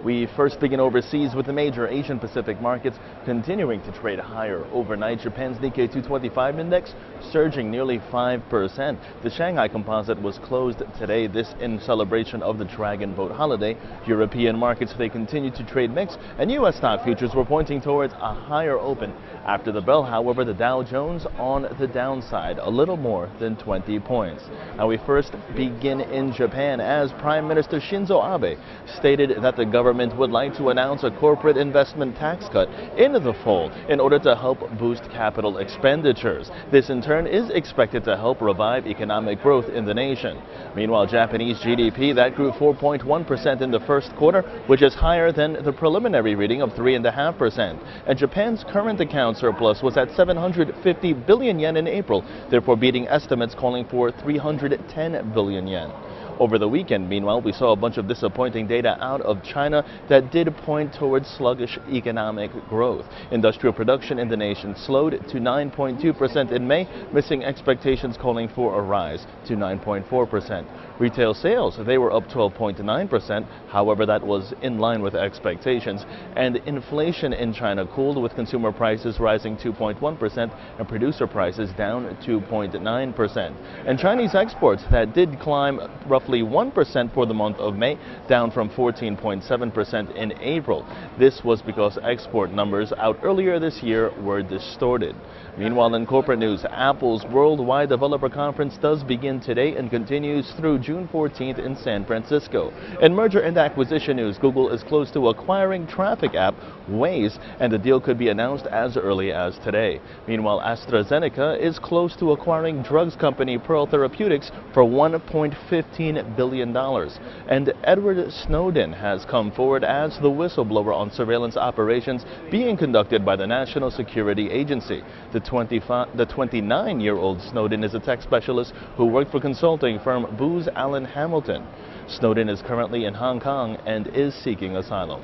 We first begin overseas with the major Asian Pacific markets continuing to trade higher. Overnight, Japan's Nikkei 225 index surging nearly 5%. The Shanghai Composite was closed today, this in celebration of the Dragon Boat holiday. European markets, they continue to trade mixed, and U.S. stock futures were pointing towards a higher open. After the bell, however, the Dow Jones on the downside, a little more than 20 points. Now we first begin in Japan, as Prime Minister Shinzo Abe stated that the government would like to announce a corporate investment tax cut in the fall in order to help boost capital expenditures. This in turn is expected to help revive economic growth in the nation. Meanwhile, Japanese GDP that grew 4.1% in the first quarter, which is higher than the preliminary reading of 3.5%. And Japan's current account surplus was at 750 billion yen in April, therefore beating estimates calling for 310 billion yen. Over the weekend, meanwhile, we saw a bunch of disappointing data out of China that did point towards sluggish economic growth. Industrial production in the nation slowed to 9.2% in May, missing expectations calling for a rise to 9.4%. Retail sales, they were up 12.9%. However, that was in line with expectations. And inflation in China cooled, with consumer prices rising 2.1% and producer prices down 2.9%. And Chinese exports that did climb roughly 1% for the month of May, down from 14.7% in April. This was because export numbers out earlier this year were distorted. Meanwhile, in corporate news, Apple's Worldwide Developer Conference does begin today and continues through June 14th in San Francisco. In merger and acquisition news, Google is close to acquiring traffic app Waze, and the deal could be announced as early as today. Meanwhile, AstraZeneca is close to acquiring drugs company Pearl Therapeutics for $1.15 billion. And Edward Snowden has come forward as the whistleblower on surveillance operations being conducted by the National Security Agency. The 29-year-old Snowden is a tech specialist who worked for consulting firm Booz Allen Hamilton. Snowden is currently in Hong Kong and is seeking asylum.